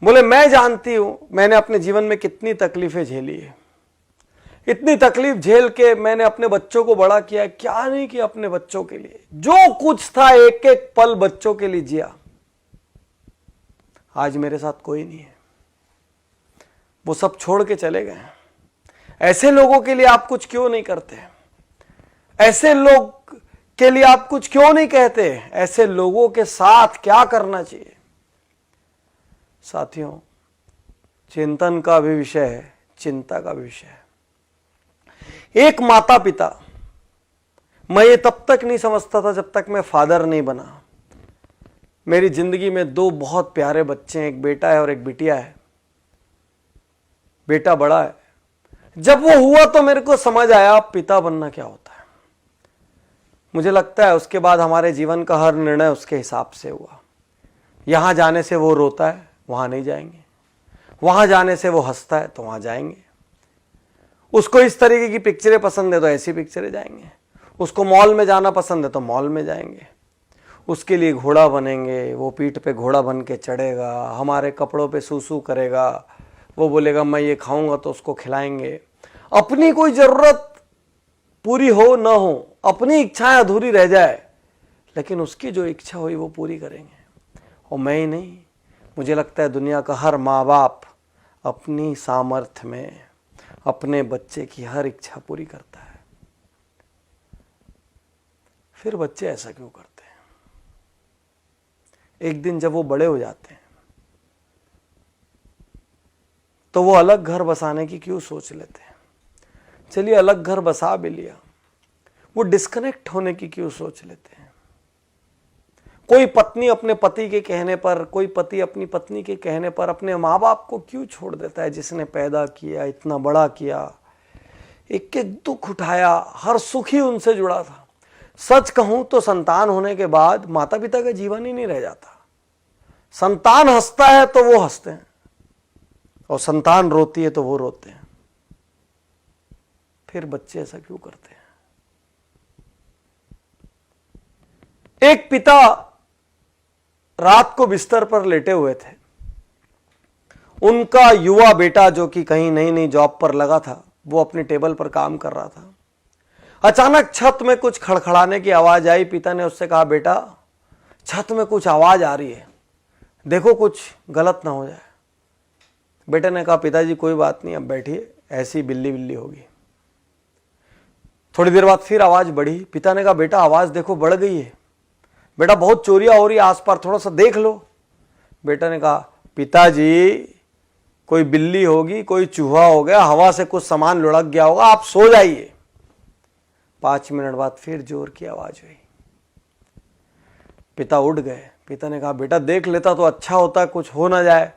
बोले मैं जानती हूं मैंने अपने जीवन में कितनी तकलीफें झेली है, इतनी तकलीफ झेल के मैंने अपने बच्चों को बड़ा किया, क्या नहीं किया अपने बच्चों के लिए, जो कुछ था एक एक पल बच्चों के लिए जिया। आज मेरे साथ कोई नहीं है, वो सब छोड़ के चले गए। ऐसे लोगों के लिए आप कुछ क्यों नहीं करते? ऐसे लोग के लिए आप कुछ क्यों नहीं कहते? ऐसे लोगों के साथ क्या करना चाहिए? साथियों, चिंतन का भी विषय है, चिंता का भी विषय है। एक माता पिता, मैं ये तब तक नहीं समझता था जब तक मैं फादर नहीं बना। मेरी जिंदगी में दो बहुत प्यारे बच्चे हैं, एक बेटा है और एक बिटिया है। बेटा बड़ा है। जब वो हुआ तो मेरे को समझ आया पिता बनना क्या होता है। मुझे लगता है उसके बाद हमारे जीवन का हर निर्णय उसके हिसाब से हुआ। यहां जाने से वो रोता है, वहां नहीं जाएंगे। वहां जाने से वो हंसता है तो वहां जाएंगे। उसको इस तरीके की पिक्चरें पसंद है तो ऐसी पिक्चरें जाएंगे। उसको मॉल में जाना पसंद है तो मॉल में जाएंगे। उसके लिए घोड़ा बनेंगे, वो पीठ पे घोड़ा बन के चढ़ेगा, हमारे कपड़ों पे सूसू करेगा, वो बोलेगा मैं ये खाऊंगा तो उसको खिलाएंगे। अपनी कोई जरूरत पूरी हो ना हो, अपनी इच्छाएं अधूरी रह जाए, लेकिन उसकी जो इच्छा हुई वो पूरी करेंगे। और मैं ही नहीं, मुझे लगता है दुनिया का हर माँ बाप अपनी सामर्थ्य में अपने बच्चे की हर इच्छा पूरी करता है। फिर बच्चे ऐसा क्यों करते हैं? एक दिन जब वो बड़े हो जाते हैं तो वो अलग घर बसाने की क्यों सोच लेते हैं? चलिए अलग घर बसा भी लिया, वो डिस्कनेक्ट होने की क्यों सोच लेते हैं? कोई पत्नी अपने पति के कहने पर, कोई पति अपनी पत्नी के कहने पर अपने माँ बाप को क्यों छोड़ देता है, जिसने पैदा किया, इतना बड़ा किया, एक एक दुख उठाया, हर सुख ही उनसे जुड़ा था। सच कहूं तो संतान होने के बाद माता पिता का जीवन ही नहीं रह जाता। संतान हंसता है तो वो हंसते हैं, और संतान रोती है तो वो रोते हैं। फिर बच्चे ऐसा क्यों करते हैं? एक पिता रात को बिस्तर पर लेटे हुए थे। उनका युवा बेटा जो कि कहीं नई नई जॉब पर लगा था, वो अपने टेबल पर काम कर रहा था। अचानक छत में कुछ खड़खड़ाने की आवाज आई। पिता ने उससे कहा, बेटा छत में कुछ आवाज आ रही है, देखो कुछ गलत ना हो जाए। बेटे ने कहा, पिताजी कोई बात नहीं, अब बैठिए, ऐसी बिल्ली बिल्ली होगी। थोड़ी देर बाद फिर आवाज बढ़ी। पिता ने कहा, बेटा आवाज देखो बढ़ गई है, बेटा बहुत चोरियां हो रही है आसपास, थोड़ा सा देख लो। बेटा ने कहा, पिताजी कोई बिल्ली होगी, कोई चूहा हो गया, हवा से कुछ सामान लुढ़क गया होगा, आप सो जाइए। 5 मिनट बाद फिर जोर की आवाज हुई। पिता उठ गए। पिता ने कहा, बेटा देख लेता तो अच्छा होता, कुछ हो ना जाए।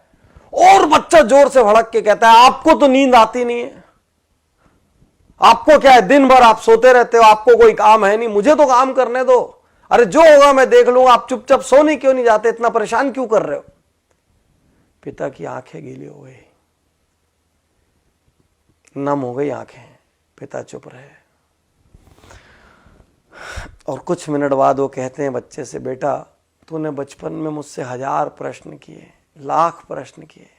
और बच्चा जोर से भड़क के कहता है, आपको तो नींद आती नहीं है, आपको क्या है, दिन भर आप सोते रहते हो, आपको कोई काम है नहीं, मुझे तो काम करने दो, अरे जो होगा मैं देख लूंगा, आप चुपचाप सोने क्यों नहीं जाते, इतना परेशान क्यों कर रहे हो? पिता की आंखें गीली हो गई, नम हो गई आंखें। पिता चुप रहे, और कुछ मिनट बाद वो कहते हैं बच्चे से, बेटा तूने बचपन में मुझसे 1000 प्रश्न किए, लाख प्रश्न किए।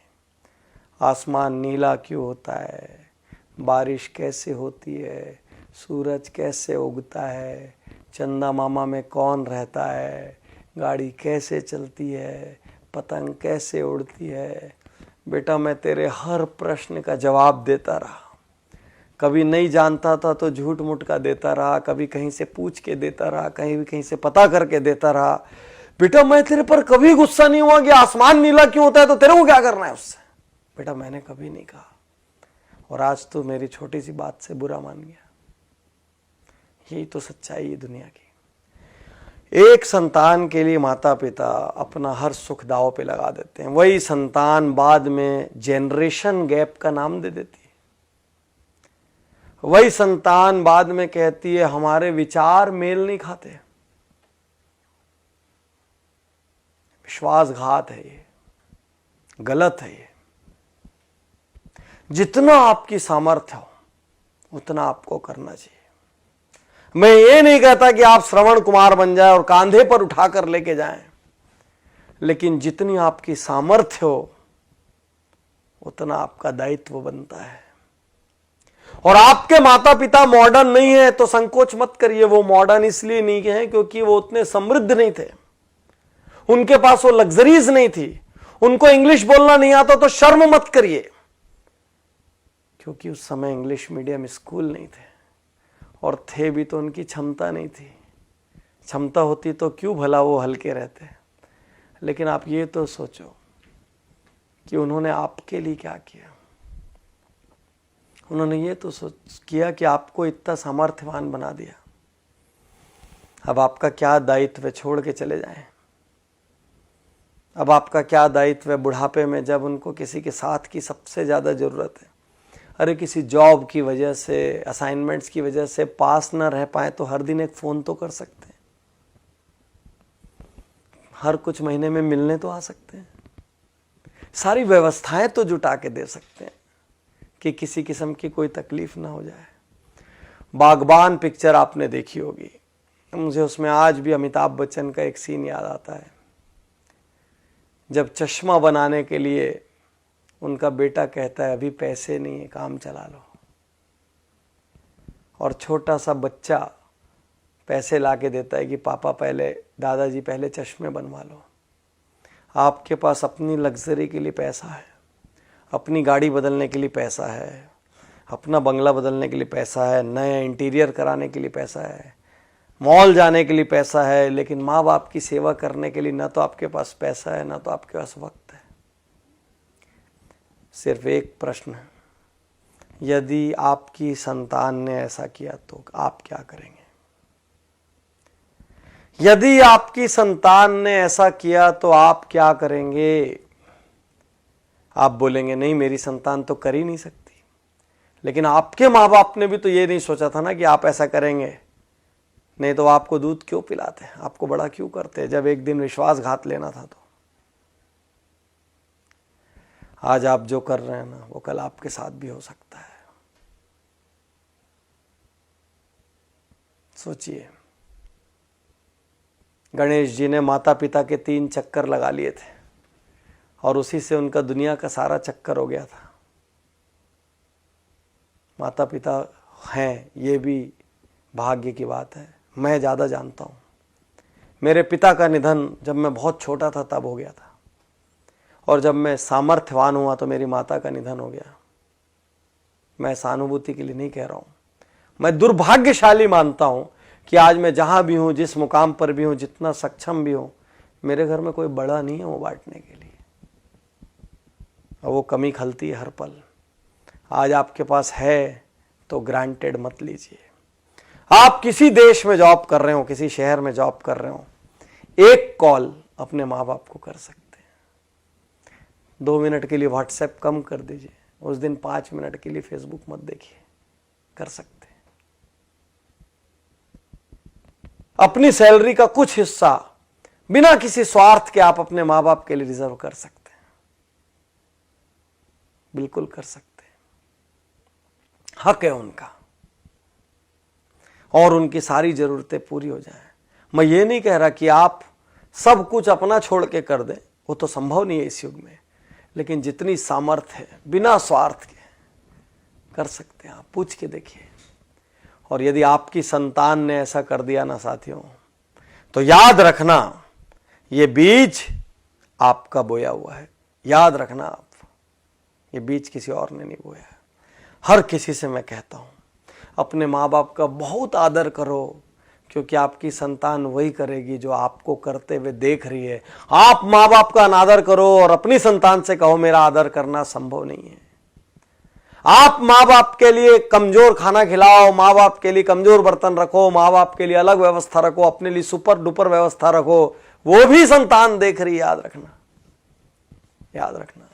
आसमान नीला क्यों होता है, बारिश कैसे होती है, सूरज कैसे उगता है, चंदा मामा में कौन रहता है, गाड़ी कैसे चलती है, पतंग कैसे उड़ती है। बेटा मैं तेरे हर प्रश्न का जवाब देता रहा, कभी नहीं जानता था तो झूठ मूठ का देता रहा, कभी कहीं से पूछ के देता रहा, कहीं से पता करके देता रहा। बेटा मैं तेरे पर कभी गुस्सा नहीं हुआ कि आसमान नीला क्यों होता है तो तेरे को क्या करना है उससे। बेटा मैंने कभी नहीं कहा, और आज तो मेरी छोटी सी बात से बुरा मान गया। यही तो सच्चाई है दुनिया की। एक संतान के लिए माता पिता अपना हर सुख दांव पे लगा देते हैं, वही संतान बाद में जेनरेशन गैप का नाम दे देती है। वही संतान बाद में कहती है हमारे विचार मेल नहीं खाते। विश्वासघात है ये, गलत है ये। जितना आपकी सामर्थ्य हो उतना आपको करना चाहिए। मैं ये नहीं कहता कि आप श्रवण कुमार बन जाए और कांधे पर उठाकर लेके जाएं, लेकिन जितनी आपकी सामर्थ्य हो उतना आपका दायित्व बनता है। और आपके माता पिता मॉडर्न नहीं है तो संकोच मत करिए। वो मॉडर्न इसलिए नहीं है क्योंकि वो उतने समृद्ध नहीं थे, उनके पास वो लग्जरीज नहीं थी, उनको इंग्लिश बोलना नहीं आता तो शर्म मत करिए, क्योंकि उस समय इंग्लिश मीडियम स्कूल नहीं थे, और थे भी तो उनकी क्षमता नहीं थी। क्षमता होती तो क्यों भला वो हल्के रहते। लेकिन आप ये तो सोचो कि उन्होंने आपके लिए क्या किया। उन्होंने ये तो किया कि आपको इतना सामर्थ्यवान बना दिया। अब आपका क्या दायित्व है, छोड़ के चले जाएं। अब आपका क्या दायित्व है बुढ़ापे में, जब उनको किसी के साथ की सबसे ज़्यादा ज़रूरत है। अरे किसी जॉब की वजह से, असाइनमेंट्स की वजह से पास ना रह पाए तो हर दिन एक फ़ोन तो कर सकते हैं, हर कुछ महीने में मिलने तो आ सकते हैं, सारी व्यवस्थाएं तो जुटा के दे सकते हैं कि किसी किस्म की कोई तकलीफ ना हो जाए। बागबान पिक्चर आपने देखी होगी, मुझे उसमें आज भी अमिताभ बच्चन का एक सीन याद आता है, जब चश्मा बनाने के लिए उनका बेटा कहता है अभी पैसे नहीं है, काम चला लो, और छोटा सा बच्चा पैसे ला के देता है कि पापा पहले, दादाजी पहले चश्मे बनवा लो। आपके पास अपनी लग्जरी के लिए पैसा है, अपनी गाड़ी बदलने के लिए पैसा है, अपना बंगला बदलने के लिए पैसा है, नया इंटीरियर कराने के लिए पैसा है, मॉल जाने के लिए पैसा है, लेकिन माँ बाप की सेवा करने के लिए ना तो आपके पास पैसा है, ना तो आपके पास वक्त है। सिर्फ एक प्रश्न है, यदि आपकी संतान ने ऐसा किया तो आप क्या करेंगे? यदि आपकी संतान ने ऐसा किया तो आप क्या करेंगे? आप बोलेंगे नहीं, मेरी संतान तो कर ही नहीं सकती। लेकिन आपके माँ बाप ने भी तो ये नहीं सोचा था ना कि आप ऐसा करेंगे, नहीं तो आपको दूध क्यों पिलाते, आपको बड़ा क्यों करते जब एक दिन विश्वासघात लेना था। तो आज आप जो कर रहे हैं ना, वो कल आपके साथ भी हो सकता है। सोचिए, गणेश जी ने माता पिता के 3 चक्कर लगा लिए थे और उसी से उनका दुनिया का सारा चक्कर हो गया था। माता पिता हैं, ये भी भाग्य की बात है। मैं ज़्यादा जानता हूँ, मेरे पिता का निधन जब मैं बहुत छोटा था तब हो गया था, और जब मैं सामर्थ्यवान हुआ तो मेरी माता का निधन हो गया। मैं सहानुभूति के लिए नहीं कह रहा हूँ, मैं दुर्भाग्यशाली मानता हूँ कि आज मैं जहाँ भी हूँ, जिस मुकाम पर भी हूँ, जितना सक्षम भी हूँ, मेरे घर में कोई बड़ा नहीं है वो बांटने के लिए, और वो कमी खलती है हर पल। आज आपके पास है तो ग्रांटेड मत लीजिए। आप किसी देश में जॉब कर रहे हो, किसी शहर में जॉब कर रहे हो, एक कॉल अपने माँ बाप को कर सकते हैं। 2 मिनट के लिए व्हाट्सएप कम कर दीजिए, उस दिन 5 मिनट के लिए फेसबुक मत देखिए, कर सकते हैं। अपनी सैलरी का कुछ हिस्सा बिना किसी स्वार्थ के आप अपने माँ बाप के लिए रिजर्व कर सकते हैं, बिल्कुल कर सकते हैं, हक है उनका, और उनकी सारी जरूरतें पूरी हो जाएं। मैं ये नहीं कह रहा कि आप सब कुछ अपना छोड़ के कर दें, वो तो संभव नहीं है इस युग में, लेकिन जितनी सामर्थ्य है बिना स्वार्थ के कर सकते हैं। आप पूछ के देखिए। और यदि आपकी संतान ने ऐसा कर दिया ना साथियों, तो याद रखना ये बीज आपका बोया हुआ है। याद रखना, आप ये बीज किसी और ने नहीं बोया है। हर किसी से मैं कहता हूं, अपने माँ बाप का बहुत आदर करो, क्योंकि आपकी संतान वही करेगी जो आपको करते हुए देख रही है। आप माँ बाप का अनादर करो और अपनी संतान से कहो मेरा आदर करना संभव नहीं है। आप माँ बाप के लिए कमजोर खाना खिलाओ, माँ बाप के लिए कमजोर बर्तन रखो, माँ बाप के लिए अलग व्यवस्था रखो, अपने लिए सुपर डुपर व्यवस्था रखो, वो भी संतान देख रही है। याद रखना, याद रखना।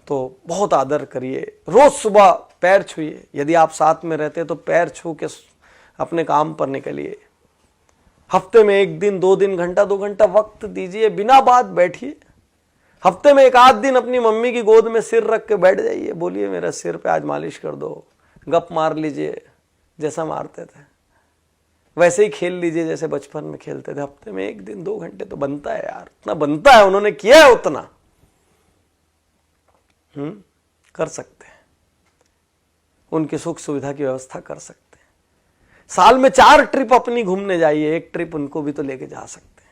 तो बहुत आदर करिए, रोज सुबह पैर छूइए। यदि आप साथ में रहते तो पैर छू के अपने काम पर निकलिए। हफ्ते में 1 दिन 2 दिन, घंटा 2 घंटा वक्त दीजिए, बिना बात बैठिए। हफ्ते में 1 आध दिन अपनी मम्मी की गोद में सिर रख के बैठ जाइए, बोलिए मेरा सिर पे आज मालिश कर दो। गप मार लीजिए, जैसा मारते थे वैसे ही खेल लीजिए जैसे बचपन में खेलते थे। हफ्ते में 1 दिन 2 घंटे तो बनता है यार, उतना बनता है, उन्होंने किया है उतना। कर सकते हैं, उनकी सुख सुविधा की व्यवस्था कर सकते हैं। साल में 4 ट्रिप अपनी घूमने जाइए, एक ट्रिप उनको भी तो लेके जा सकते हैं।